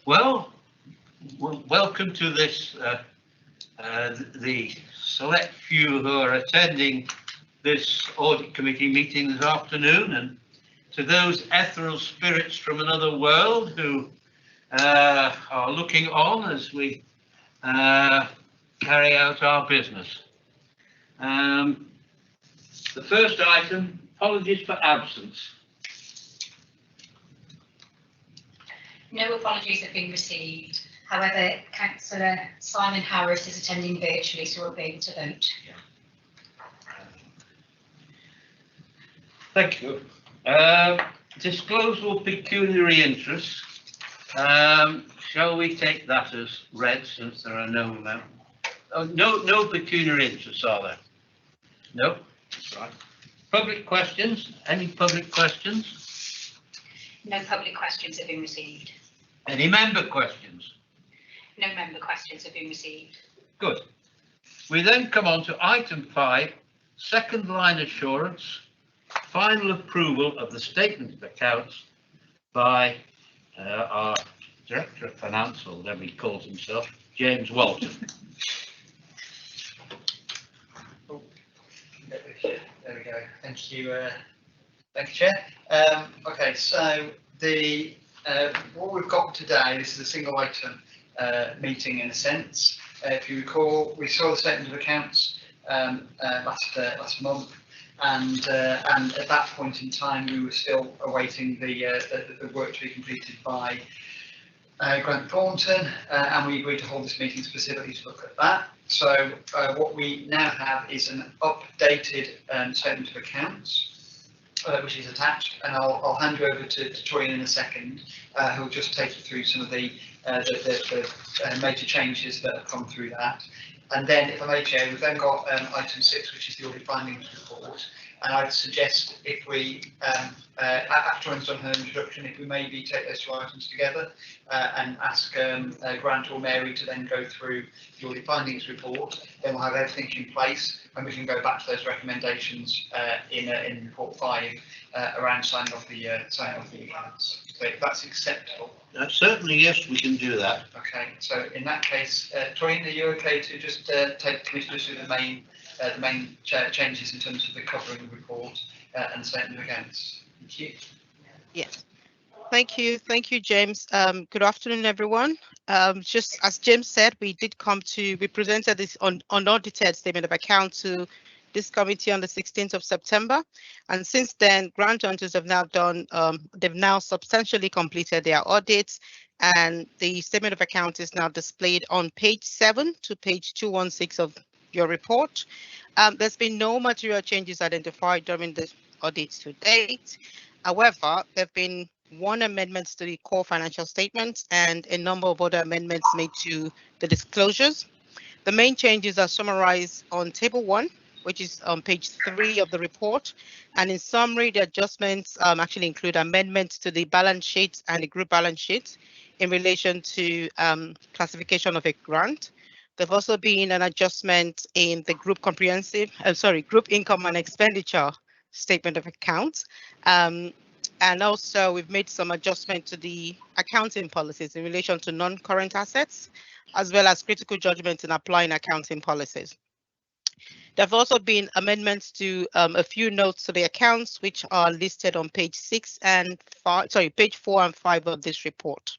Well, welcome to this, the select few who are attending this Audit Committee meeting this afternoon, and to those ethereal spirits from another world who are looking on as we carry out our business. The first item, apologies for absence. No apologies have been received. However, Councillor Simon Harris is attending virtually, so we'll be able to vote. Thank you. Disclosure of pecuniary interests. Shall we take that as read, since there are no pecuniary interests, are there? No. That's right. Public questions? Any public questions? No public questions have been received. Any member questions? No member questions have been received. Good. We then come on to item 5, second line assurance, final approval of the statement of accounts by our Director of Finance, or whatever he calls himself, James Walton. There we go. Thank you, Chair. Okay, so the what we've got today, this is a single item meeting in a sense. If you recall, we saw the statement of accounts last month, and at that point in time, we were still awaiting the work to be completed by Grant Thornton, and we agreed to hold this meeting specifically to look at that. So what we now have is an updated statement of accounts, which is attached, and I'll hand you over to Torian in a second, who'll just take you through some of the major changes that have come through that. And then, if I may, Chair, we've then got item 6, which is the audit findings report. And I'd suggest, if we, after Torian's done her introduction, if we maybe take those two items together and ask Grant or Mary to then go through the audit findings report, then we'll have everything in place, and we can go back to those recommendations in report 5 around signing off the accounts. So if that's acceptable. Certainly, yes, we can do that. Okay, so in that case, Torian, are you okay to just take the committee through the main changes in terms of the covering the report and statement of accounts? Thank you. Yes. Thank you, James. Good afternoon, everyone. Just as James said, we presented this unaudited statement of account to this committee on the 16th of September, and since then, grant hunters have now they've now substantially completed their audits, and the statement of account is now displayed on page 7 to page 216 of your report. There's been no material changes identified during the audits to date. However, there have been 1 amendment to the core financial statements and a number of other amendments made to the disclosures. The main changes are summarized on table 1, which is on page 3 of the report. And in summary, the adjustments actually include amendments to the balance sheet and the group balance sheet in relation to classification of a grant. There've also been an adjustment in the group group income and expenditure statement of accounts. And also we've made some adjustment to the accounting policies in relation to non-current assets, as well as critical judgment in applying accounting policies. There have also been amendments to a few notes to the accounts, which are listed on page 4 and 5 of this report.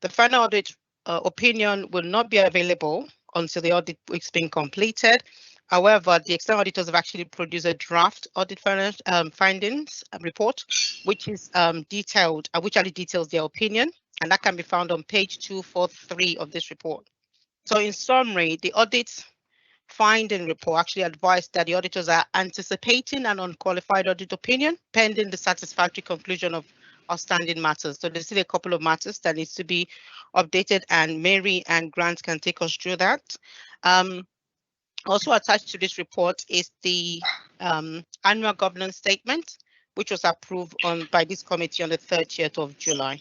The final audit opinion will not be available until the audit has been completed. However, the external auditors have actually produced a draft audit findings report, which is detailed, which actually details their opinion, and that can be found on page 243 of this report. So in summary, the audit finding report actually advised that the auditors are anticipating an unqualified audit opinion pending the satisfactory conclusion of outstanding matters. So there's still a couple of matters that needs to be updated, and Mary and Grant can take us through that. Also attached to this report is the annual governance statement, which was approved by this committee on the 30th of July.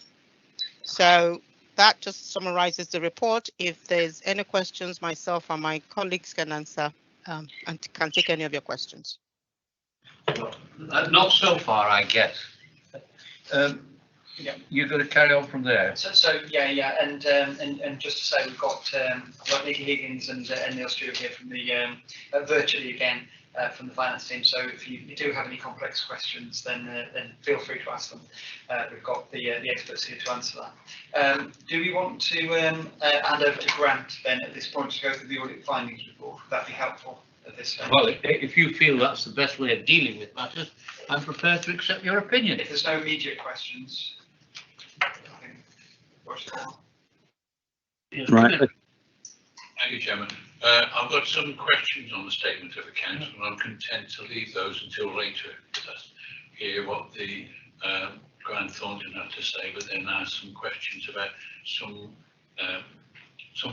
So that just summarizes the report. If there's any questions, myself or my colleagues can answer and can take any of your questions. Not so far, I guess. Yeah. You're going to carry on from there. So yeah, and just to say, we've got Nikki Higgins and Neil Stewart here from the virtually again from the finance team. So if you do have any complex questions, then feel free to ask them. We've got the experts here to answer that. Do we want to hand over to Grant then at this point to go through the audit findings report? Would that be helpful at this stage? Well, if you feel that's the best way of dealing with matters, I'm prepared to accept your opinion. If there's no immediate questions, I think watch that. Right. Thank you, Chairman. I've got some questions on the statement of accounts, and I'm content to leave those until later, because I hear what the Grant Thornton had to say, but then ask some questions about some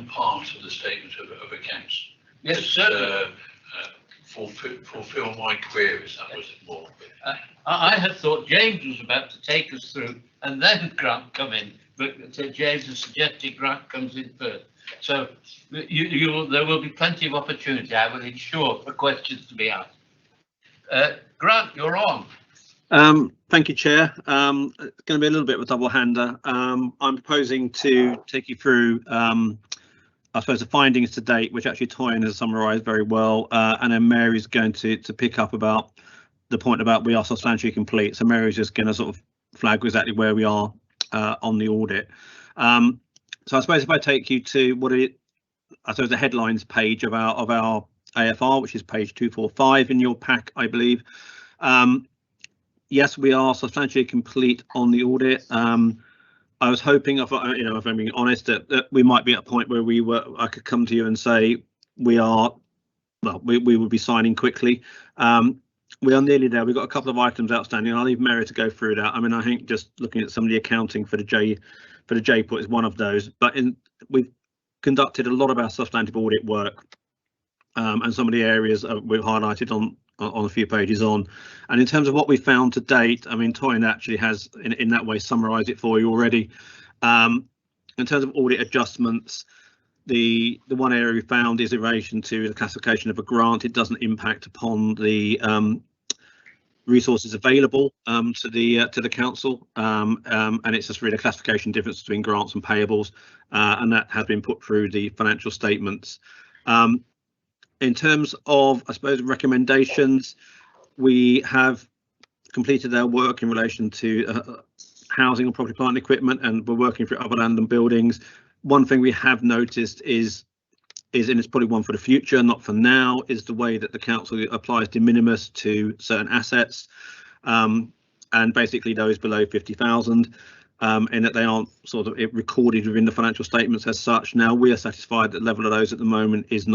part of the statement of accounts. Yes, sir. Fulfill my queries, that was it more. I had thought James was about to take us through and then Grant come in, but James has suggested Grant comes in first. So there will be plenty of opportunity, I will ensure, for questions to be asked. Grant, you're on. Thank you, Chair. It's going to be a little bit of a double-hander. I'm proposing to take you through, I suppose, the findings to date, which actually Toyin has summarised very well, and then Mary's going to pick up about the point about we are substantially complete. So Mary's just going to sort of flag exactly where we are on the audit. So I suppose if I take you to I suppose the headlines page of our AFR, which is page 245 in your pack, I believe. Yes, we are substantially complete on the audit. I was hoping, if I'm being honest, that we might be at a point where I could come to you and say we would be signing quickly. We are nearly there. We've got a couple of items outstanding. I'll leave Mary to go through that. I mean, I think just looking at some of the accounting for the JPUT is one of those. But we've conducted a lot of our substantive audit work, and some of the areas we've highlighted on a few pages on. And in terms of what we found to date, I mean, Toyin actually has in that way summarised it for you already. In terms of audit adjustments, the one area we found is in relation to the classification of a grant. It doesn't impact upon the resources available to the council, and it's just really a classification difference between grants and payables, and that has been put through the financial statements. In terms of, I suppose, recommendations, we have completed our work in relation to housing and property, plant and equipment, and we're working through other land and buildings. One thing we have noticed is, and it's probably one for the future, not for now, is the way that the council applies de minimis to certain assets, and basically those below 50,000, in that they aren't sort of recorded within the financial statements as such. Now we are satisfied that the level of those at the moment is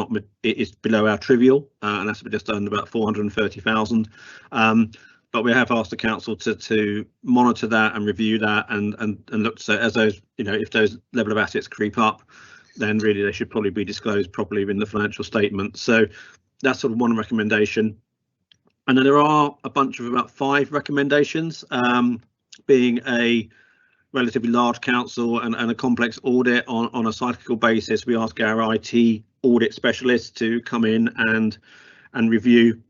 below our trivial, and that's just under about 430,000. But we have asked the council to monitor that and review that and look to say, as those, if those level of assets creep up, then really they should probably be disclosed properly in the financial statement. So that's sort of one recommendation. And then there are a bunch of about 5 recommendations, being a relatively large council and a complex audit on a cyclical basis. We ask our IT audit specialists to come in and review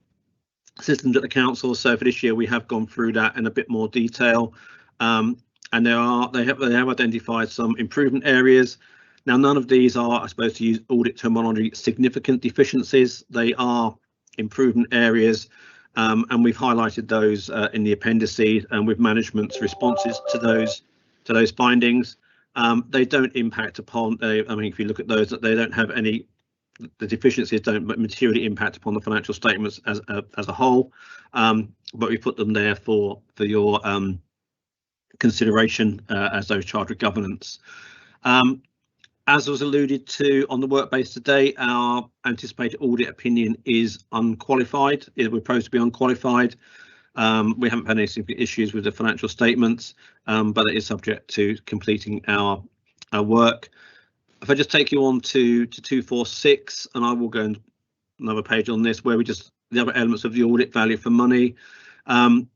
systems at the council. So for this year we have gone through that in a bit more detail, and they have identified some improvement areas. Now none of these are, I suppose, to use audit terminology, significant deficiencies. They are improvement areas, and we've highlighted those in the appendices and with management's responses to those findings. They don't impact upon, I mean, if you look at those, that they don't have any, the deficiencies don't materially impact upon the financial statements as a whole, but we put them there for your consideration as those charged with governance. As was alluded to on the work base today, our anticipated audit opinion is unqualified. It was supposed to be unqualified. We haven't had any significant issues with the financial statements, but it is subject to completing our work. If I just take you on to 246, and I will go another page on this, where the other elements of the audit, value for money. In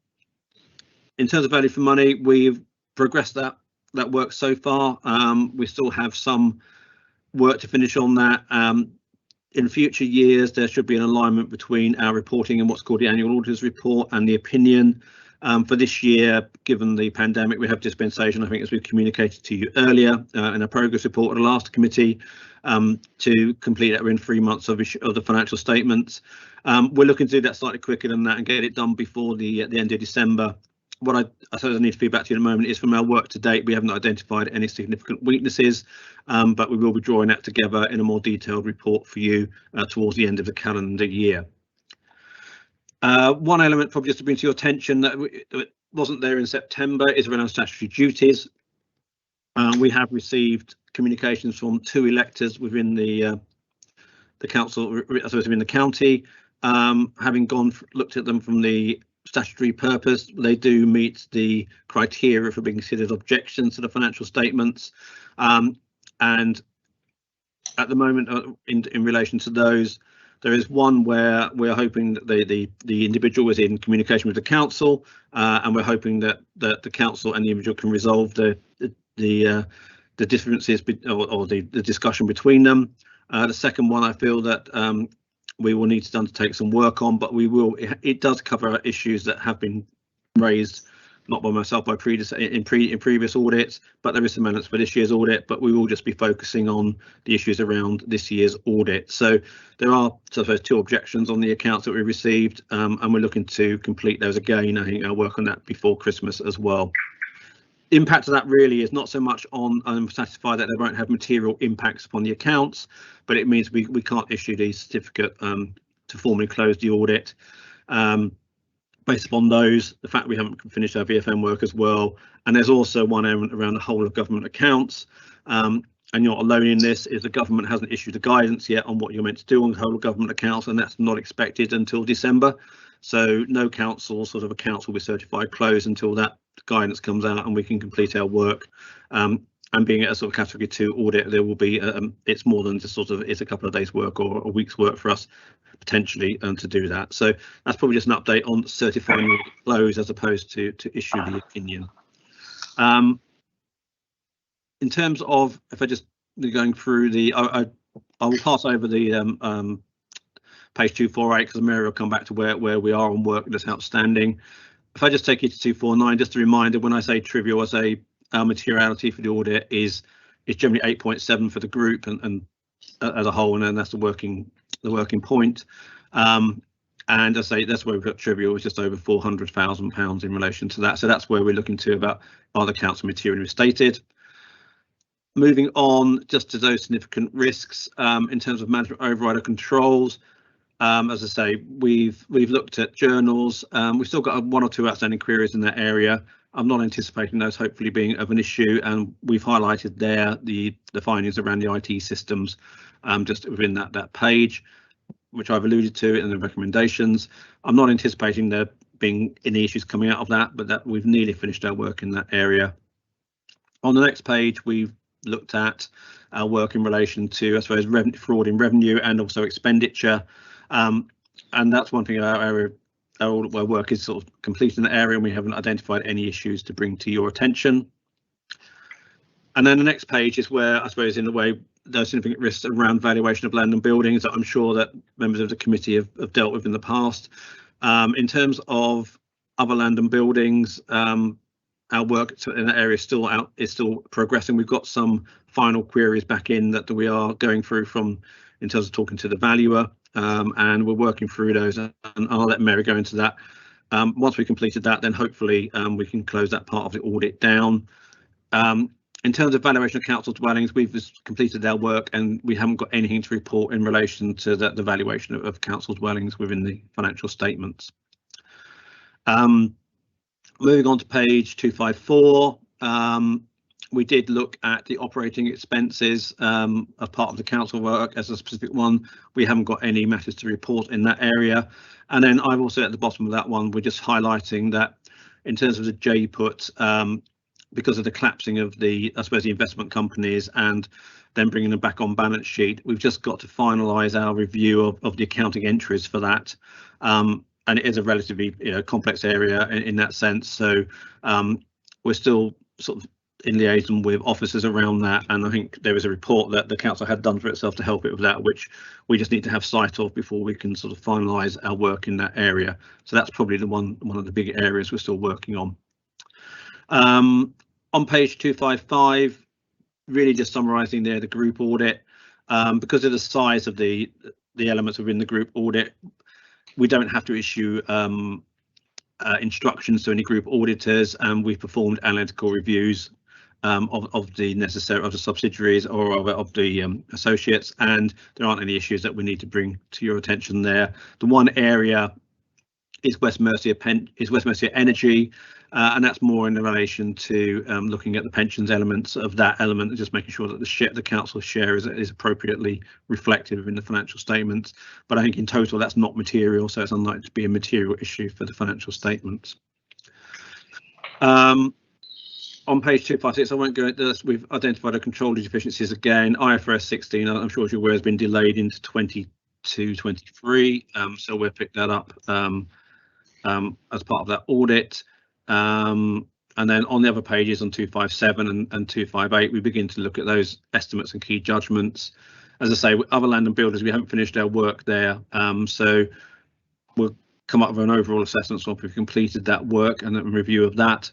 terms of value for money, we've progressed that work so far. We still have some work to finish on that. in future years, there should be an alignment between our reporting and what's called the annual auditor's report and the opinion. For this year, given the pandemic, we have dispensation, I think, as we've communicated to you earlier in a progress report at the last committee, to complete that within 3 months of the financial statements. We're looking to do that slightly quicker than that and get it done before the end of December. What I suppose I need to feedback to you in a moment is from our work to date, we haven't identified any significant weaknesses, but we will be drawing that together in a more detailed report for you towards the end of the calendar year. One element probably just to bring to your attention that wasn't there in September is around statutory duties. We have received communications from 2 electors within the council, I suppose within the county, having looked at them from the statutory purpose. They do meet the criteria for being considered objections to the financial statements, and at the moment in relation to those, there is one where we're hoping that the individual is in communication with the council, and we're hoping that the council and the individual can resolve the differences or the discussion between them. The second one, I feel that we will need to undertake some work on, but it does cover issues that have been raised, not by myself, by previous audits, but there is some elements for this year's audit, but we will just be focusing on the issues around this year's audit. So there are, so there's 2 objections on the accounts that we received, and we're looking to complete those again. I think I'll work on that before Christmas as well. The impact of that really is not so much on, I'm satisfied that they won't have material impacts upon the accounts, but it means we can't issue the certificate to formally close the audit. Based upon those, the fact we haven't finished our VFM work as well, and there's also one element around the whole of government accounts, and you're not alone in this, is the government hasn't issued a guidance yet on what you're meant to do on the whole of government accounts, and that's not expected until December. So no council sort of accounts will be certified closed until that guidance comes out and we can complete our work. And being a sort of category 2 audit, there will be it's more than just sort of it's a couple of days work or a week's work for us potentially to do that. So that's probably just an update on certifying the close as opposed to issue the opinion. In terms of, if I just going through the, I will pass over the page 248 because Mary will come back to where we are on work that's outstanding. If I just take you to 249, just a reminder, when I say trivial, I say our materiality for the audit is generally 8.7 for the group and as a whole, and then that's the working point. And I say that's where we've got trivial is just over £400,000 in relation to that. So that's where we're looking to about are the council materially restated. Moving on just to those significant risks in terms of management override controls. As I say, we've looked at journals. We've still got 1 or 2 outstanding queries in that area. I'm not anticipating those hopefully being of an issue, and we've highlighted there the findings around the IT systems just within that page, which I've alluded to in the recommendations. I'm not anticipating there being any issues coming out of that, but that we've nearly finished our work in that area. On the next page, we've looked at our work in relation to, I suppose, fraud in revenue and also expenditure. And that's one thing our work is sort of complete in that area, and we haven't identified any issues to bring to your attention. And then the next page is where, I suppose, in a way, those significant risks around valuation of land and buildings that I'm sure that members of the committee have dealt with in the past. In terms of other land and buildings, our work in that area is still progressing. We've got some final queries back in that we are going through in terms of talking to the valuer. And we're working through those, and I'll let Mary go into that. Once we completed that, then hopefully we can close that part of the audit down. In terms of valuation of council dwellings, we've just completed our work and we haven't got anything to report in relation to the valuation of council dwellings within the financial statements. Moving on to page 254. We did look at the operating expenses as part of the council work as a specific one. We haven't got any matters to report in that area. And then I've also at the bottom of that one, we're just highlighting that in terms of the JPUT, because of the collapsing of the investment companies and then bringing them back on balance sheet, we've just got to finalise our review of the accounting entries for that. And it is a relatively complex area in that sense. So we're still sort of in liaison with officers around that, and I think there is a report that the council had done for itself to help it with that, which we just need to have sight of before we can sort of finalise our work in that area. So that's probably the one of the big areas we're still working on. On page 255, really just summarising there the group audit. Because of the size of the elements within the group audit, we don't have to issue instructions to any group auditors, and we've performed analytical reviews of the subsidiaries or of the associates, and there aren't any issues that we need to bring to your attention there. The one area is West Mercia Energy, and that's more in relation to looking at the pensions elements of that element and just making sure that the council's share is appropriately reflected within the financial statements. But I think in total that's not material, so it's unlikely to be a material issue for the financial statements. On page 256, I won't go into this. We've identified a control deficiencies again. IFRS 16, I'm sure as you're aware, has been delayed into 22-23, so we'll pick that up as part of that audit. And then on the other pages, on 257 and 258, we begin to look at those estimates and key judgments. As I say, with other land and builders, we haven't finished our work there, so we'll come up with an overall assessment once we've completed that work and a review of that.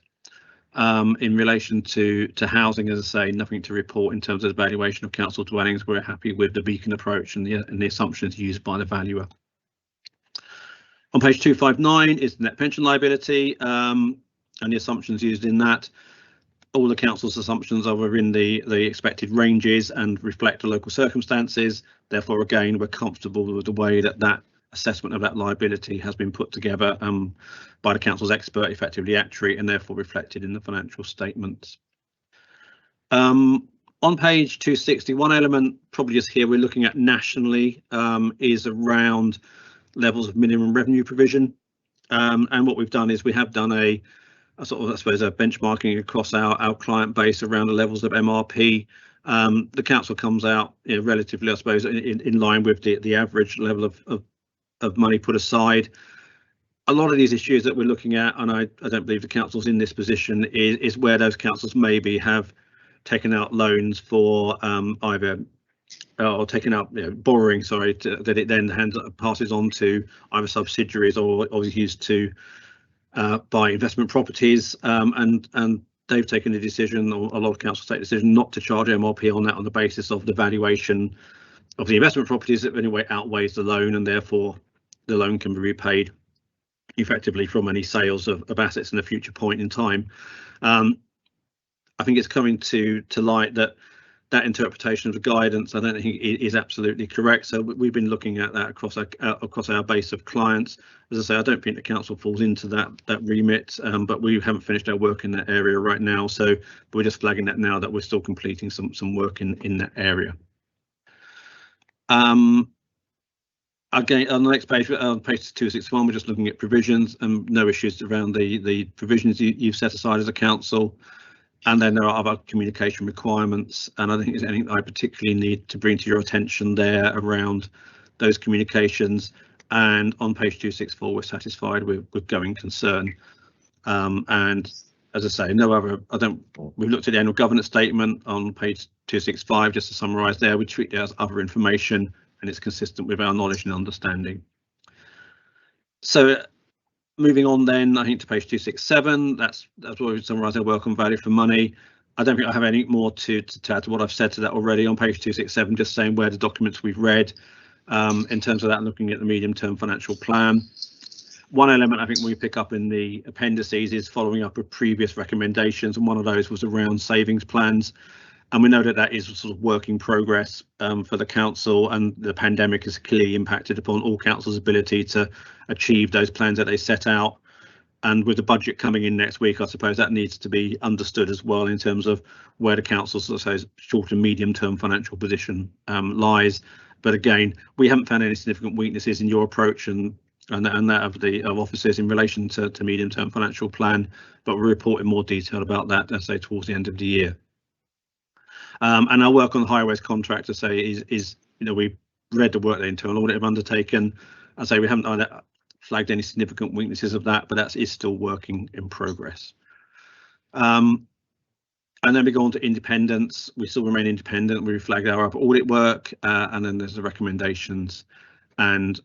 In relation to housing, as I say, nothing to report in terms of the valuation of council dwellings. We're happy with the beacon approach and the assumptions used by the valuer. On page 259 is the net pension liability and the assumptions used in that. All the council's assumptions are within the expected ranges and reflect the local circumstances. Therefore, again, we're comfortable with the way that assessment of that liability has been put together by the council's expert, effectively actuary, and therefore reflected in the financial statements. On page 260, one element probably just here we're looking at nationally is around levels of minimum revenue provision, and what we've done is we have done a sort of, I suppose, a benchmarking across our client base around the levels of MRP. The council comes out, you know, relatively, I suppose, in line with the average level of money put aside. A lot of these issues that we're looking at, and I don't believe the council's in this position, is where those councils maybe have taken out loans for either or taken out, you know, borrowing, sorry, that it then passes on to either subsidiaries or used to buy investment properties, and they've taken a decision, or a lot of councils take a decision not to charge MRP on that on the basis of the valuation of the investment properties that anyway outweighs the loan, and therefore the loan can be repaid effectively from any sales of assets in a future point in time. I think it's coming to light that interpretation of the guidance, I don't think is absolutely correct. So we've been looking at that across our base of clients. As I say, I don't think the council falls into that remit, but we haven't finished our work in that area right now. So we're just flagging that now that we're still completing some work in that area. Again, on the next page, on page 261, we're just looking at provisions, and no issues around the provisions you've set aside as a council. And then there are other communication requirements, and I don't think there's anything I particularly need to bring to your attention there around those communications. And on page 264, we're satisfied with going concern. And as I say, we've looked at the annual governance statement on page 265, just to summarise there. We treat it as other information, and it's consistent with our knowledge and understanding. So moving on then, I think to page 267, that's where we summarise our work on value for money. I don't think I have any more to add to what I've said to that already. On page 267, just saying where the documents we've read in terms of that, looking at the medium-term financial plan. One element I think we pick up in the appendices is following up with previous recommendations, and one of those was around savings plans. And we know that is a sort of work in progress for the council, and the pandemic has clearly impacted upon all councils' ability to achieve those plans that they set out. And with the budget coming in next week, I suppose that needs to be understood as well in terms of where the council's, I suppose, short and medium term financial position lies. But again, we haven't found any significant weaknesses in your approach and that of officers in relation to medium term financial plan, but we'll report in more detail about that, let's say, towards the end of the year. And our work on the highways contract, to say, is you know, we've read the work the internal audit have undertaken. I say we haven't flagged any significant weaknesses of that, but that is still working in progress. And And then we go on to independence. We still remain independent. We flag our audit work, and then there's the recommendations. And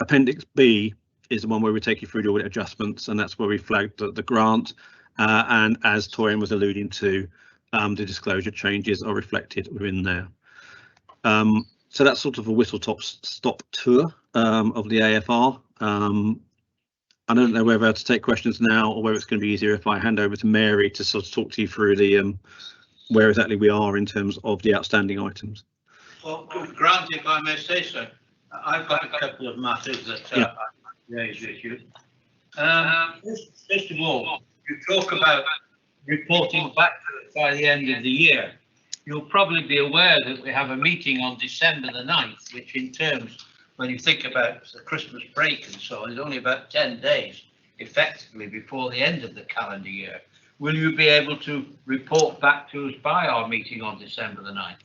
Appendix B is the one where we take you through the audit adjustments, and that's where we flagged the grant. And as Torian was alluding to, the disclosure changes are reflected within there. So that's sort of a whistle-stop tour of the AFR. I don't know whether to take questions now or whether it's going to be easier if I hand over to Mary to sort of talk to you through the where exactly we are in terms of the outstanding items. Well, Grant, if I may say so, I've got a couple of matters that I raise with you. First of all, you talk about reporting back by the end of the year. You'll probably be aware that we have a meeting on December the 9th, which in terms, when you think about the Christmas break and so on, is only about 10 days effectively before the end of the calendar year. Will you be able to report back to us by our meeting on December the 9th?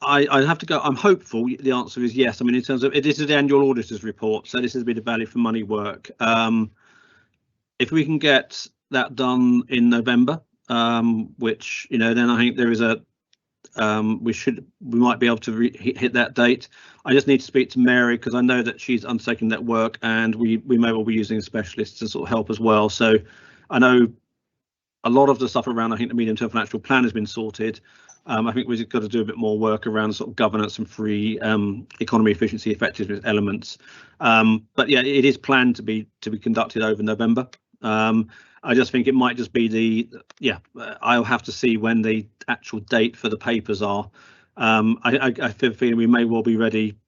I have to go. I'm hopeful. The answer is yes. I mean, in terms of this is the annual auditor's report, so this is a bit of value for money work. If we can get that done in November, which then I think there is a we might be able to hit that date. I just need to speak to Mary because I know that she's undertaking that work, and we may well be using specialists to sort of help as well. So I know a lot of the stuff around, I think the medium-term financial plan has been sorted. I think we've got to do a bit more work around sort of governance and free economy, efficiency, effectiveness elements. But yeah, it is planned to be conducted over November. I just think it might just be I'll have to see when the actual date for the papers are. I feel we may well be ready.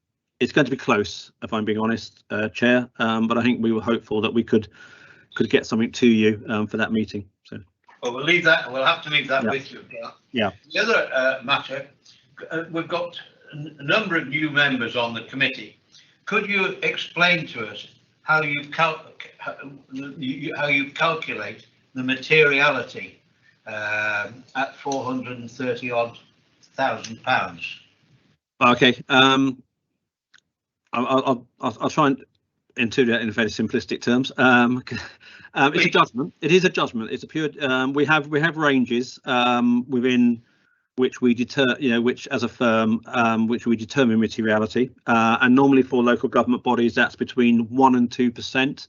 It's going to be close, if I'm being honest, Chair. But I think we were hopeful that we could get something to you for that meeting. So. Well, we'll leave that. We'll have to leave that with you. Yeah. The other matter, we've got a number of new members on the committee. Could you explain to us how you calculate the materiality at £430,000? Okay. I'll try and into that in very simplistic terms. It's a judgment. It is a judgment. It's a pure. We have ranges within which we which as a firm, which we determine materiality. And normally for local government bodies, that's between 1% and 2%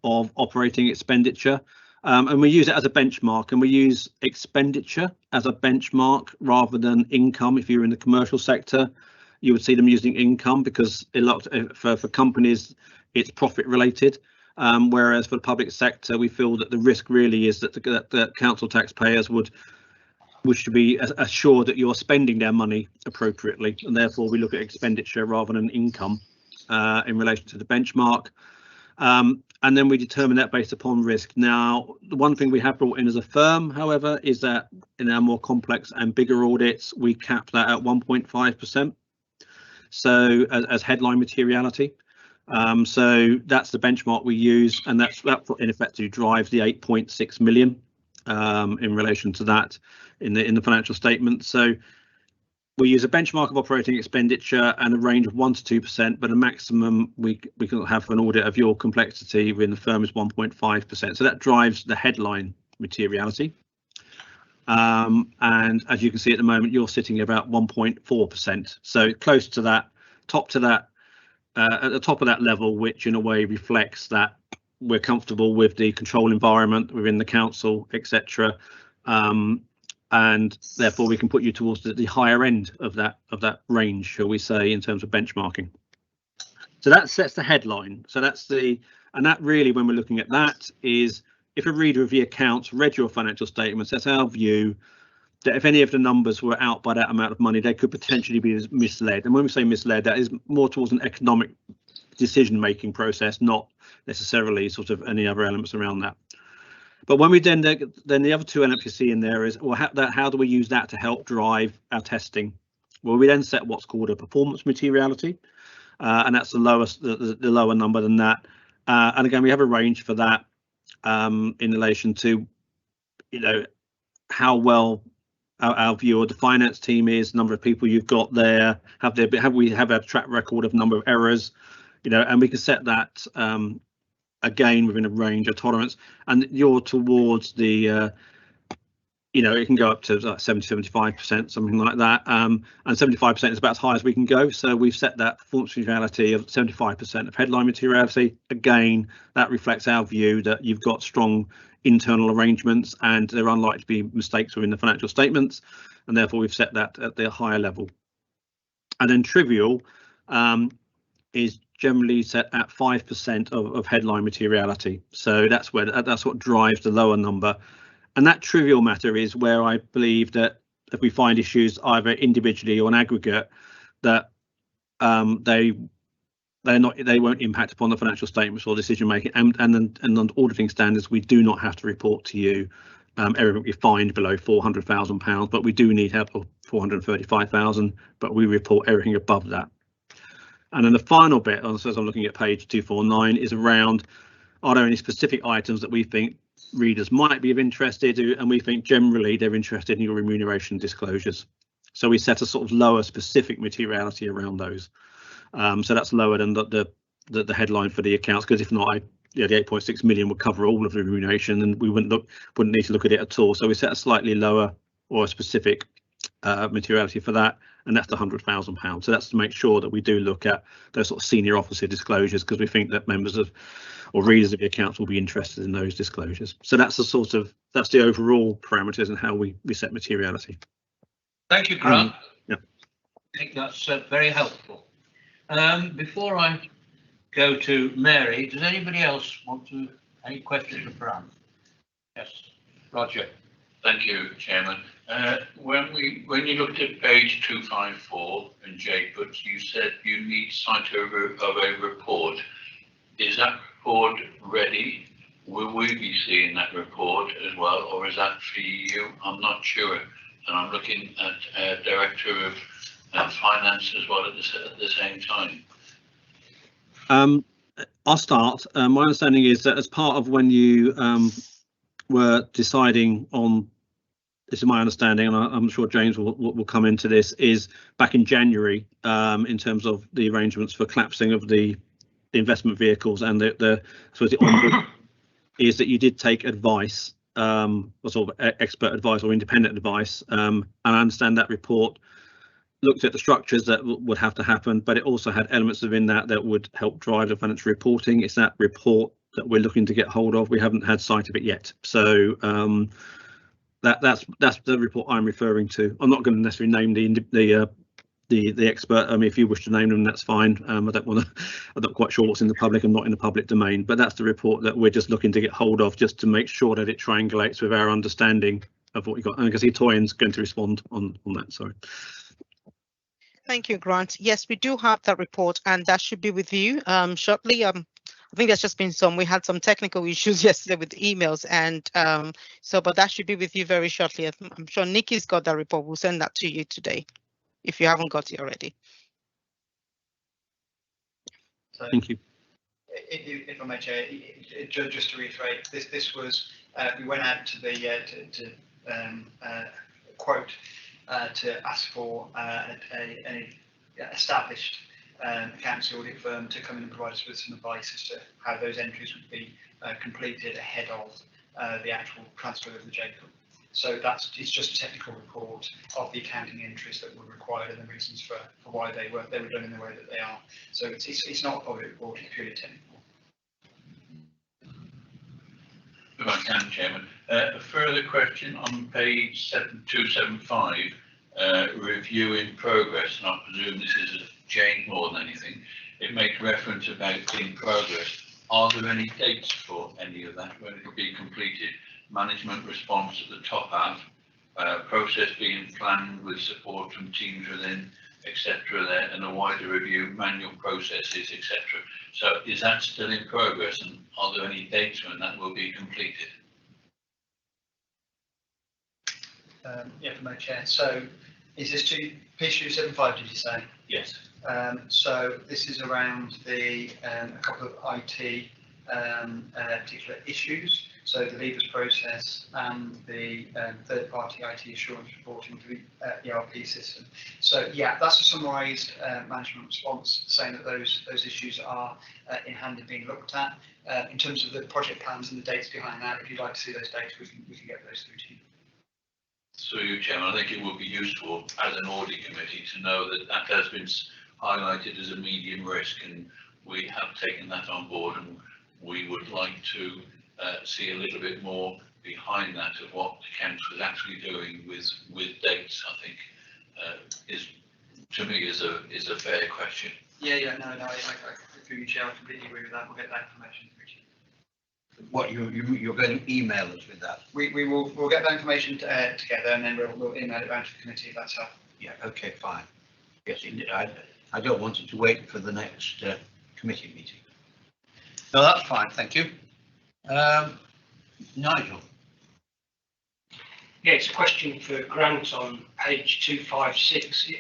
of operating expenditure. And we use it as a benchmark, and we use expenditure as a benchmark rather than income. If you're in the commercial sector, you would see them using income because for companies, it's profit related. Whereas for the public sector, we feel that the risk really is that the council taxpayers should be assured that you're spending their money appropriately, and therefore we look at expenditure rather than income in relation to the benchmark. And then we determine that based upon risk. Now, the one thing we have brought in as a firm, however, is that in our more complex and bigger audits, we cap that at 1.5%. So as headline materiality. So that's the benchmark we use, and that in effect drives the 8.6 million in relation to that in the financial statement. So we use a benchmark of operating expenditure and a range of 1% to 2%, but a maximum we can have for an audit of your complexity within the firm is 1.5%. So that drives the headline materiality. And as you can see at the moment, you're sitting at about 1.4%. So close to that, at the top of that level, which in a way reflects that we're comfortable with the control environment within the council, etc. And therefore we can put you towards the higher end of that range, shall we say, in terms of benchmarking. So that sets the headline. So and that really, when we're looking at that, is if a reader of the accounts read your financial statements, that's our view that if any of the numbers were out by that amount of money, they could potentially be misled. And when we say misled, that is more towards an economic decision-making process, not necessarily sort of any other elements around that. But when we then the other two elements you see in there is, well, how do we use that to help drive our testing? Well, we then set what's called a performance materiality, and that's the lower number than that. And again, we have a range for that in relation to, how well our view of the finance team is, number of people you've got there, have we have a track record of number of errors, and we can set that again within a range of tolerance, and you're towards the you know, it can go up to like 70-75%, something like that, and 75% is about as high as we can go. So we've set that performance materiality of 75% of headline materiality. Again, that reflects our view that you've got strong internal arrangements and there are unlikely to be mistakes within the financial statements, and therefore we've set that at the higher level. And then trivial is generally set at 5% of headline materiality. So that's what drives the lower number. And that trivial matter is where I believe that if we find issues either individually or in aggregate, that they won't impact upon the financial statements or decision making. And on auditing standards, we do not have to report to you everything we find below £400,000, but we do need help of 435,000, but we report everything above that. And then the final bit, as I'm looking at page 249, is around, are there any specific items that we think readers might be of interest in, and we think generally they're interested in your remuneration disclosures. So we set a sort of lower specific materiality around those. So that's lower than the headline for the accounts, because if not, the 8.6 million would cover all of the remuneration, and we wouldn't need to look at it at all. So we set a slightly lower or a specific materiality for that, and that's the £100,000. So that's to make sure that we do look at those sort of senior officer disclosures, because we think that members of or readers of the accounts will be interested in those disclosures. So that's the overall parameters and how we set materiality. Thank you, Grant. Yeah. I think that's very helpful. Before I go to Mary, does anybody else want to any questions for Grant? Yes, Roger. Thank you, Chairman. When you looked at page 254 and Jacobs, you said you need sight of a report. Is that report ready? Will we be seeing that report as well, or is that for you? I'm not sure. And I'm looking at Director of Finance as well at the same time. I'll start. My understanding is that as part of when you were deciding on, this is my understanding, and I'm sure James will come into this, is back in January in terms of the arrangements for collapsing of the investment vehicles and the onboard, is that you did take advice, or sort of expert advice or independent advice, and I understand that report looked at the structures that would have to happen, but it also had elements within that would help drive the financial reporting. It's that report that we're looking to get hold of. We haven't had sight of it yet, so that's the report I'm referring to. I'm not going to necessarily name the expert. I mean, if you wish to name them, that's fine. I'm not quite sure what's in the public and not in the public domain, but that's the report that we're just looking to get hold of, just to make sure that it triangulates with our understanding of what we got. And I can see Toyin's going to respond on that. Sorry. Thank you, Grant. Yes, we do have that report, and that should be with you shortly. I think there's just been we had some technical issues yesterday with emails, and but that should be with you very shortly. I'm sure Nikki's got that report. We'll send that to you today, if you haven't got it already. So, thank you. If I may, Chair, just to reiterate, this was we went out to the quote to ask for an established accountancy audit firm to come in and provide us with some advice as to how those entries would be completed ahead of the actual transfer of the Jacob. So it's just a technical report of the accounting entries that were required and the reasons for why they were done in the way that they are. So it's not a public report, it's purely technical. If I can, Chairman, a further question on page 275, review in progress, and I presume this is a change more than anything. It makes reference about in progress. Are there any dates for any of that when it will be completed? Management response at the top half, process being planned with support from teams within, etc. there, and a wider review, manual processes, etc. So is that still in progress, and are there any dates when that will be completed? Yeah, for my Chair. So is this page 275, did you say? Yes. So this is around a couple of IT particular issues. So the levers process and the third-party IT assurance reporting to the ERP system. So yeah, that's a summarised management response saying that those issues are in hand and being looked at. In terms of the project plans and the dates behind that, if you'd like to see those dates, we can get those through to you. through you, Chairman, I think it would be useful as an audit committee to know that that has been highlighted as a medium risk, and we have taken that on board, and we would like to see a little bit more behind that of what the council is actually doing with dates. I think is, to me, is a fair question. Yeah, no, I through you, Chair, I completely agree with that. We'll get that information. What, you're going to email us with that? We'll get that information together, and then we'll email it round to the committee if that's helpful. Yeah, okay, fine. Yes, I don't want it to wait for the next committee meeting. No, that's fine, thank you. Nigel. Yeah, it's a question for Grant on page 256.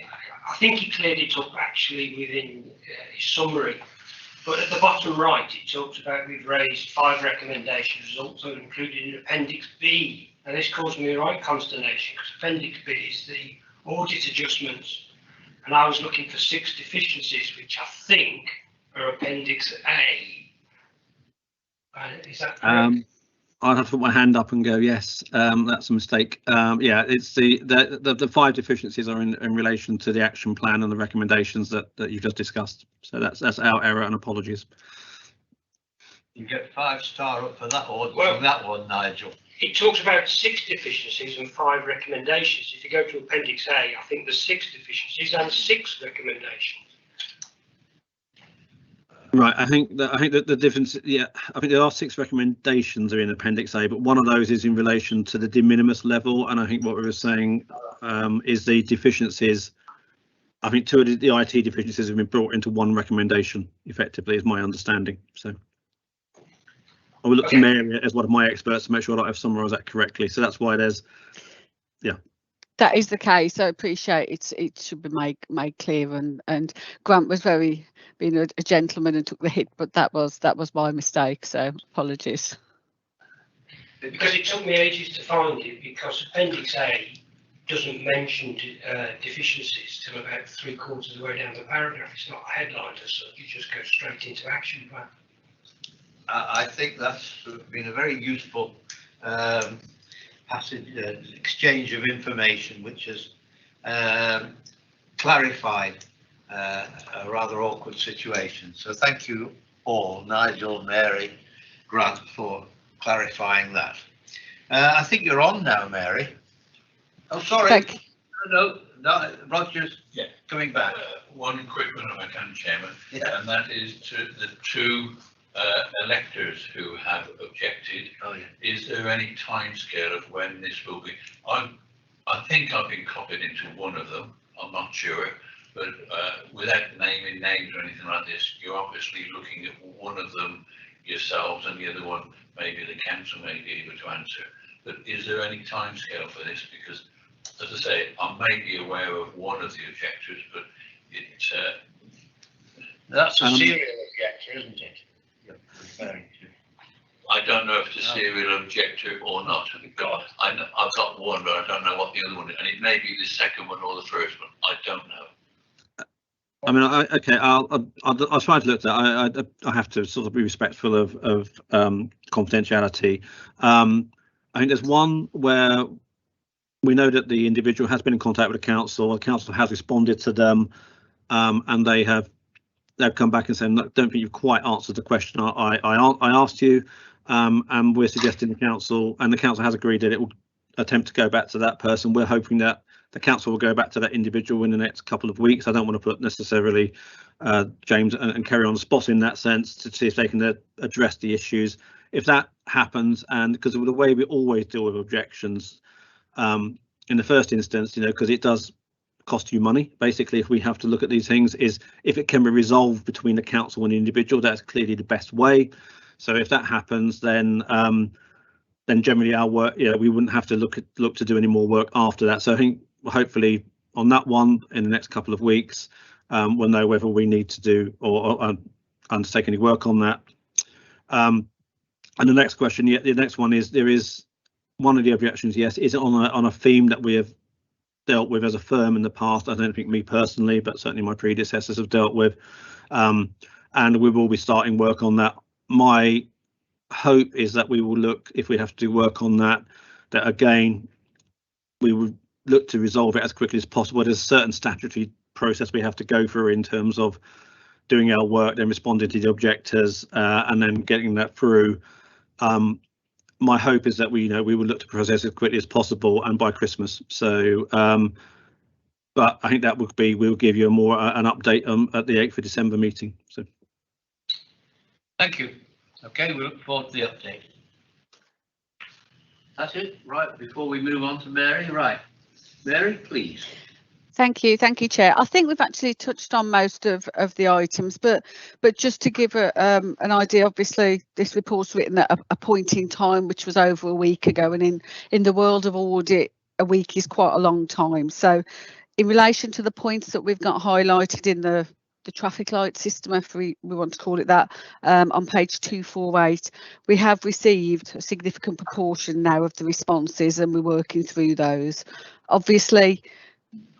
I think he cleared it up actually within his summary, but at the bottom right it talks about we've raised 5 recommendations, also included in Appendix B. And this caused me a right consternation because Appendix B is the audit adjustments, and I was looking for 6 deficiencies, which I think are Appendix A. Is that correct? I'd have to put my hand up and go, yes, that's a mistake. Yeah, it's the 5 deficiencies are in relation to the action plan and the recommendations that you've just discussed. So that's our error, and apologies. You get 5-star up for that one, well, from that one, Nigel. It talks about 6 deficiencies and 5 recommendations. If you go to Appendix A, I think there's 6 deficiencies and 6 recommendations. Right, I think that the difference, yeah, I think there are 6 recommendations are in Appendix A, but one of those is in relation to the de minimis level, and I think what we were saying is the deficiencies. I think 2 of the IT deficiencies have been brought into 1 recommendation, effectively, is my understanding. So I will look to Mary as one of my experts to make sure that I've summarised that correctly. So that's why there's, yeah. That is the case. I appreciate it should be made clear, and Grant was very being a gentleman and took the hit, but that was my mistake, so apologies. Because it took me ages to find it, because Appendix A doesn't mention deficiencies till about 3/4 of the way down the paragraph. It's not headlined as such, you just go straight into action plan. I think that's been a very useful passage, exchange of information, which has clarified a rather awkward situation. So thank you all, Nigel, Mary, Grant, for clarifying that. I think you're on now, Mary. Oh, sorry. No, Roger's coming back. One quick one if I can, Chairman, Yeah. and that is to the 2 electors who have objected. Oh, yeah. Is there any timescale of when this will be? I think I've been copied into one of them. I'm not sure, but without naming names or anything like this, you're obviously looking at one of them yourselves, and the other one maybe the council may be able to answer. But is there any timescale for this? Because, as I say, I may be aware of one of the objectors, but it's That's a serial objector, isn't it? You're referring to. I don't know if it's a serial objector or not. God, I've got one, but I don't know what the other one is, and it may be the second one or the first one. I don't know. I mean, I'll try to look at that. I have to sort of be respectful of confidentiality. I think there's one where we know that the individual has been in contact with the council has responded to them, and they've come back and said, "Don't think you've quite answered the question I asked you," and we're suggesting the council has agreed that it will attempt to go back to that person. We're hoping that the council will go back to that individual in the next couple of weeks. I don't want to put necessarily James and Kerry on the spot in that sense to see if they can address the issues. If that happens, and because of the way we always deal with objections, in the first instance, because it does cost you money. Basically, if we have to look at these things, is if it can be resolved between the council and the individual, that's clearly the best way. So if that happens, then generally our work, we wouldn't have to look to do any more work after that. So I think hopefully on that one in the next couple of weeks, we'll know whether we need to do or undertake any work on that. And the next question, the next one is, there is one of the objections, yes, is it on a theme that we have dealt with as a firm in the past. I don't think me personally, but certainly my predecessors have dealt with, and we will be starting work on that. My hope is that we will look, if we have to do work on that again, we would look to resolve it as quickly as possible. There's a certain statutory process we have to go through in terms of doing our work, then responding to the objectors, and then getting that through. My hope is that we will look to process as quickly as possible and by Christmas. So, but I think that would be, we'll give you an update at the 8th of December meeting. So, thank you. Okay, we look forward to the update. That's it, right? Before we move on to Mary, right? Mary, please. Thank you, Chair. I think we've actually touched on most of the items, but just to give an idea, obviously this report's written at a point in time which was over a week ago, and in the world of audit, a week is quite a long time. So in relation to the points that we've got highlighted in the traffic light system, if we want to call it that, on page 248, we have received a significant proportion now of the responses, and we're working through those. Obviously,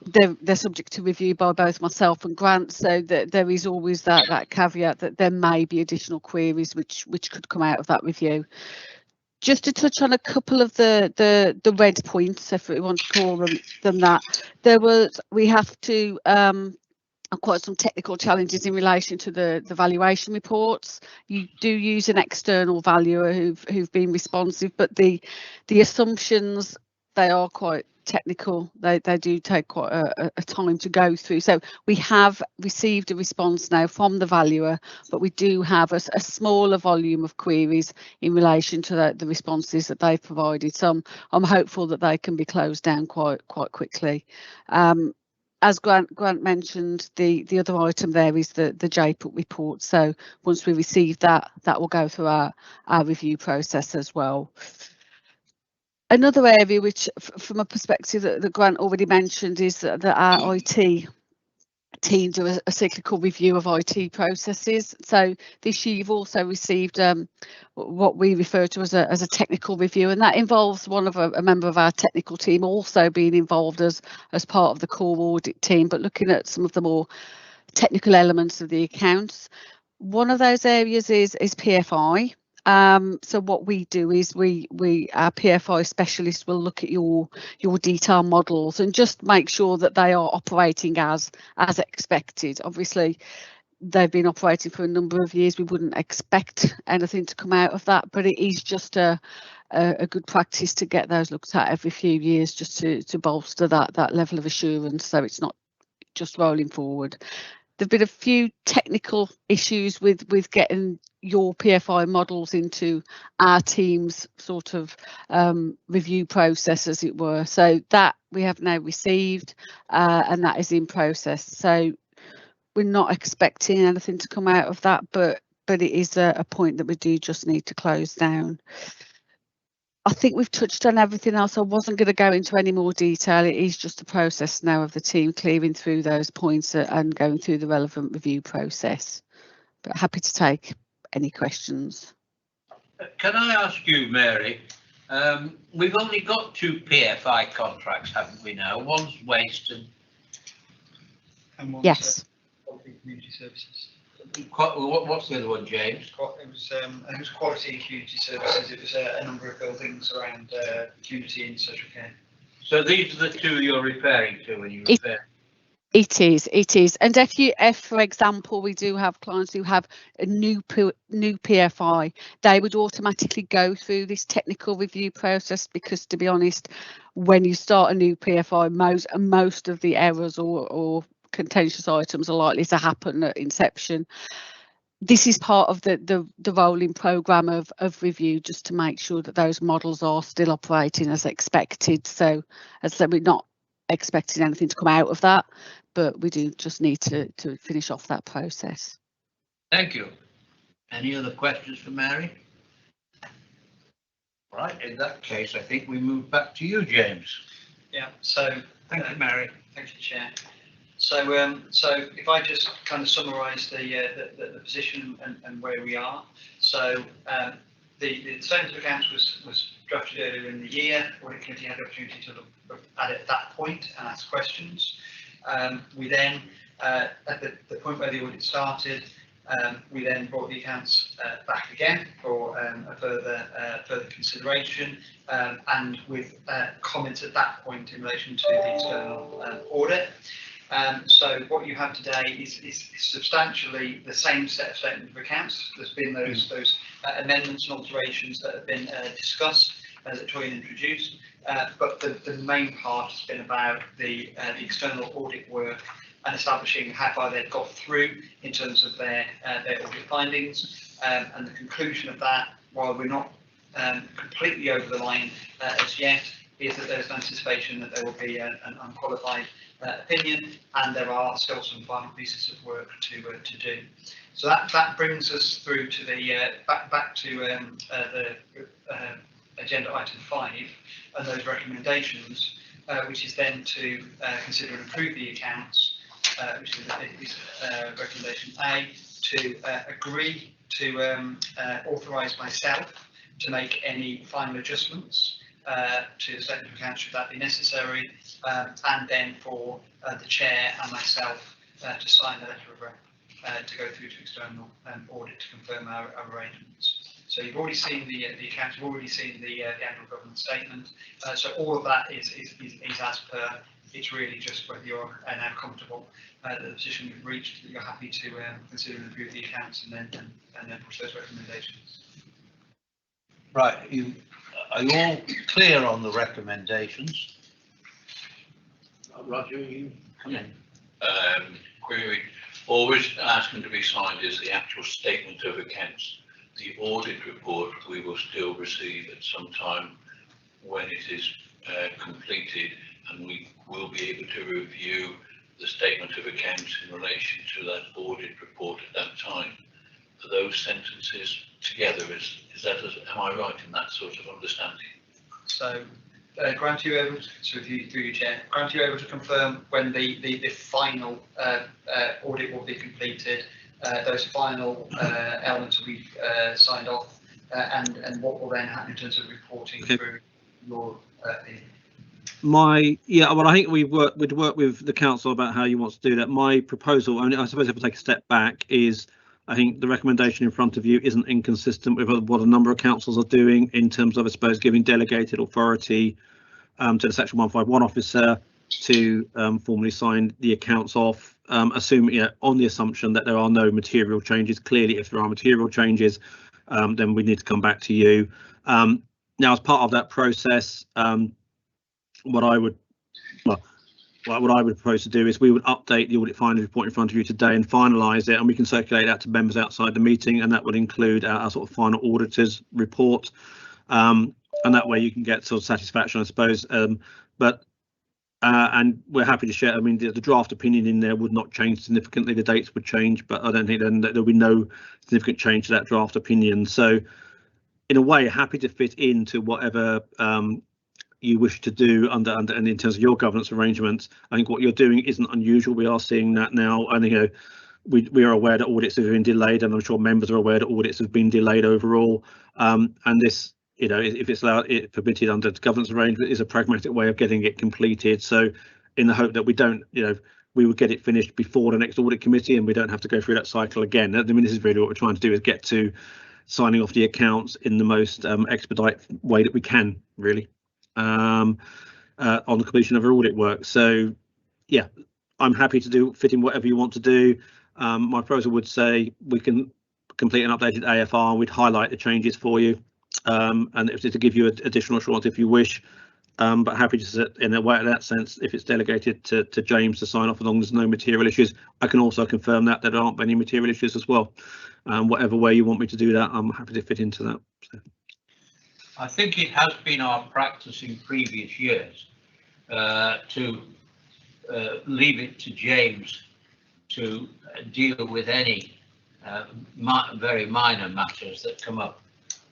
they're subject to review by both myself and Grant, so that there is always that caveat that there may be additional queries which could come out of that review. Just to touch on a couple of the red points, if we want to call them that, we have to quite some technical challenges in relation to the valuation reports. You do use an external valuer who've been responsive, but the assumptions, they are quite technical. They do take quite a time to go through. So we have received a response now from the valuer, but we do have a smaller volume of queries in relation to the responses that they've provided. So I'm hopeful that they can be closed down quite quickly. As Grant mentioned, the other item there is the JPUT report. So once we receive that will go through our review process as well. Another area which, from a perspective that Grant already mentioned, is that our IT team do a cyclical review of IT processes. So this year you've also received what we refer to as a technical review, and that involves a member of our technical team also being involved as part of the core audit team, but looking at some of the more technical elements of the accounts. One of those areas is PFI. So what we do is our PFI specialists will look at your detailed models and just make sure that they are operating as expected. Obviously, they've been operating for a number of years. We wouldn't expect anything to come out of that, but it is just a good practice to get those looked at every few years, just to bolster that level of assurance, so it's not just rolling forward. There've been a few technical issues with getting your PFI models into our team's sort of review process, as it were. So that we have now received, and that is in process. So we're not expecting anything to come out of that, but it is a point that we do just need to close down. I think we've touched on everything else. I wasn't going to go into any more detail. It is just a process now of the team clearing through those points and going through the relevant review process. But happy to take any questions. Can I ask you, Mary? We've only got 2 PFI contracts, haven't we now? One's waste And one's, Yes. Community services. What's the other one, James? It was quality and community services. It was a number of buildings around community and social care. So these are the 2 you're referring to when you refer. It is. And if, for example, we do have clients who have a new PFI, they would automatically go through this technical review process, because, to be honest, when you start a new PFI, most of the errors or contentious items are likely to happen at inception. This is part of the rolling programme of review, just to make sure that those models are still operating as expected. So, as I said, we're not expecting anything to come out of that, but we do just need to finish off that process. Thank you. Any other questions for Mary? Right, in that case, I think we move back to you, James. Yeah, so Thank you, Mary. thank you, Chair. So if I just kind of summarise the position and where we are. So the statement of accounts was drafted earlier in the year. Audit Committee had the opportunity to look at it at that point and ask questions. We then, at the point where the audit started, We then brought the accounts back again for a further consideration, and with comments at that point in relation to the external audit. So what you have today is substantially the same set of statement of accounts. There's been those amendments and alterations that have been discussed, that Toyin introduced, but the main part has been about the external audit work and establishing how far they've got through in terms of their audit findings, and the conclusion of that, while we're not completely over the line as yet, is that there's an anticipation that there will be an unqualified opinion, and there are still some final pieces of work to do. So that brings us through to the back to the agenda item 5 and those recommendations, which is then to consider and approve the accounts, which is recommendation A, to agree to authorise myself to make any final adjustments to the statement of accounts should that be necessary, and then for the chair and myself to sign the letter of rep to go through to external audit to confirm our arrangements. So you've already seen the accounts, you've already seen the annual governance statement. So all of that is as per. It's really just whether you're now comfortable that the position you've reached, that you're happy to consider and review the accounts and then push those recommendations. Right, are you all clear on the recommendations? Roger, you come in. Query, always asking to be signed is the actual statement of accounts. The audit report we will still receive at some time when it is completed, and we will be able to review the statement of accounts in relation to that audit report at that time. Are those sentences together? Am I right in that sort of understanding? So, Grant, you able to, through your chair, Grant, you able to confirm when the final audit will be completed, those final elements will be signed off, and what will then happen in terms of reporting through your opinion? Well, I think we'd work with the council about how you want to do that. My proposal, and I suppose if I take a step back, is I think the recommendation in front of you isn't inconsistent with what a number of councils are doing in terms of, I suppose, giving delegated authority to the Section 151 officer to formally sign the accounts off, assuming on the assumption that there are no material changes. Clearly, if there are material changes, then we need to come back to you. Now, as part of that process, what I would propose to do is we would update the audit findings report in front of you today and finalise it, and we can circulate that to members outside the meeting, and that would include our sort of final auditor's report, and that way you can get sort of satisfaction, I suppose. And we're happy to share. I mean, the draft opinion in there would not change significantly. The dates would change, but I don't think then there'll be no significant change to that draft opinion. So, in a way, happy to fit into whatever you wish to do under and in terms of your governance arrangements. I think what you're doing isn't unusual. We are seeing that now, and we are aware that audits have been delayed, and I'm sure members are aware that audits have been delayed overall. And this, if it's permitted under the governance arrangement, is a pragmatic way of getting it completed. So, in the hope that we don't, we would get it finished before the next audit committee, and we don't have to go through that cycle again. I mean, this is really what we're trying to do, is get to signing off the accounts in the most expedite way that we can, really. On the completion of our audit work. So yeah, I'm happy to fit in whatever you want to do. My proposal would say we can complete an updated AFR, we'd highlight the changes for you, and if to give you additional assurance if you wish, but happy to sit in a way in that sense if it's delegated to James to sign off as long as there's no material issues. I can also confirm that there aren't any material issues as well. Whatever way you want me to do that, I'm happy to fit into that. So. I think it has been our practice in previous years to leave it to James to deal with any very minor matters that come up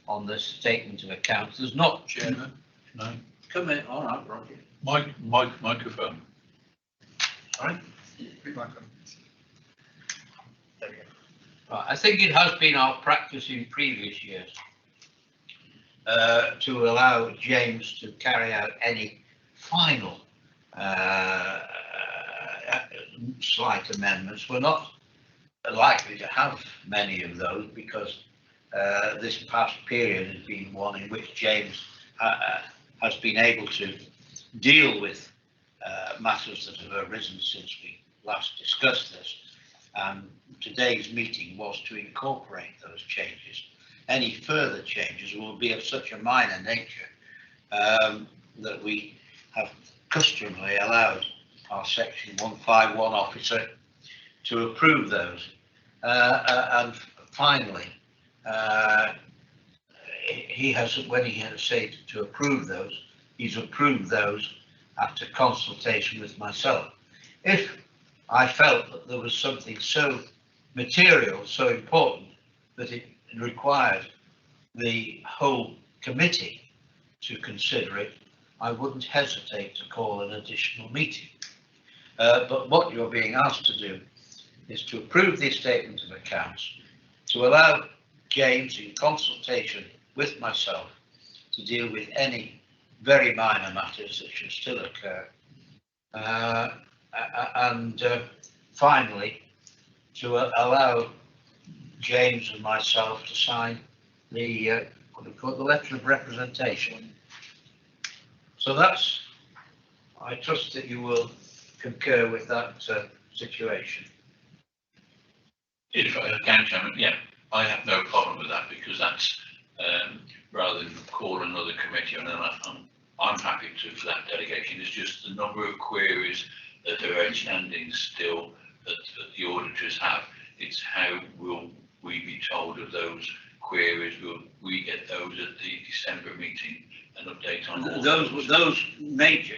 on this statement of accounts. There's not, Chairman. No. Come in. All right, Roger. Microphone. All right. There we go. Right. I think it has been our practice in previous years to allow James to carry out any final slight amendments. We're not likely to have many of those because this past period has been one in which James has been able to deal with matters that have arisen since we last discussed this. And today's meeting was to incorporate those changes. Any further changes will be of such a minor nature that we have customarily allowed our Section 151 officer to approve those. And finally, he has, when he has said to approve those, he's approved those after consultation with myself. If I felt that there was something so material, so important, that it required the whole committee to consider it, I wouldn't hesitate to call an additional meeting. But what you're being asked to do is to approve the statement of accounts, to allow James, in consultation with myself, to deal with any very minor matters that should still occur, and finally, to allow James and myself to sign the what we call the letter of representation. So that's, I trust that you will concur with that situation. If I can, Chairman, yeah, I have no problem with that because that's rather than call another committee, and I'm happy to for that delegation. It's just the number of queries that are outstanding still that the auditors have. It's how will we be told of those queries? Will we get those at the December meeting? An update on all those major,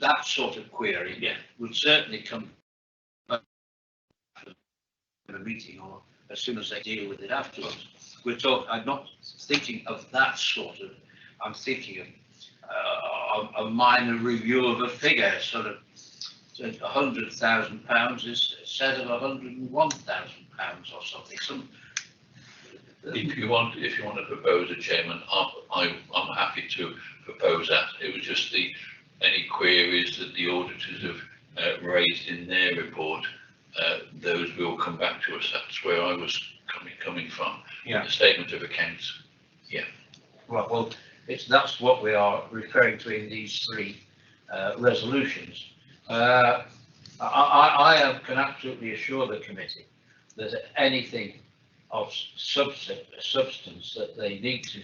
that sort of query, yeah, would certainly come back to the meeting or as soon as they deal with it afterwards. We're talking, I'm not thinking of that sort of, I'm thinking of a minor review of a figure, sort of £100,000 instead of £101,000 or something. If you want to propose a chairman, I'm happy to propose that. It was just any queries that the auditors have raised in their report. Those will come back to us. That's where I was coming from. Yeah. The statement of accounts. Yeah. Right. Well, that's what we are referring to in these three resolutions. I can absolutely assure the committee that anything of substance that they need to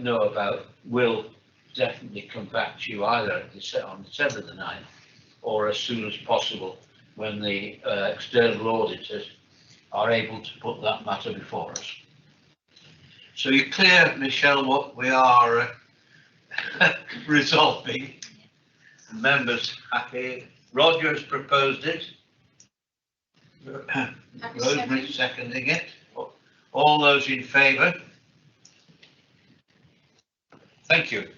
know about will definitely come back to you either on December the 9th or as soon as possible when the external auditors are able to put that matter before us. So you're clear, Michelle, what we are resolving? Members happy? Roger has proposed it. Rosemary seconding it. All those in favour? Thank you.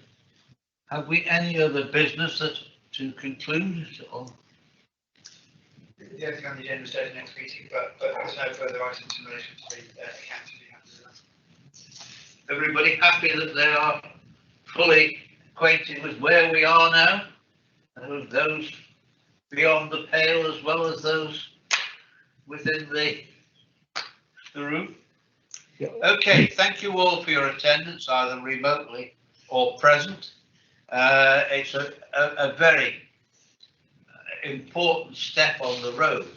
Have we any other business to conclude? The only thing on the agenda is the next meeting, but there's no further items in relation to the accounts. Everybody happy that they are fully acquainted with where we are now? Those beyond the pale as well as those within the room? Yeah. Okay, thank you all for your attendance, either remotely or present. It's a very important step on the road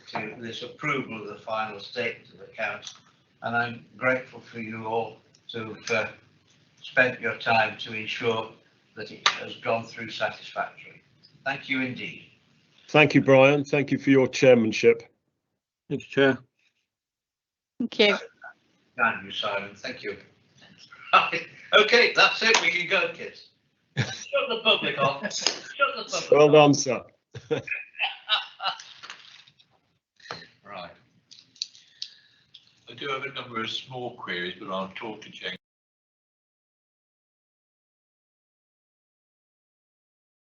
to this approval of the final statement of accounts, and I'm grateful for you all to have spent your time to ensure that it has gone through satisfactorily. Thank you indeed. Thank you, Brian. Thank you for your chairmanship. Thank you, Chair. Thank you. Thank you, Simon. Thank you. Okay, that's it. We can go, kids. Shut the public off. Shut the public Well off. done, sir. Right. I do have a number of small queries, but I'll talk to James.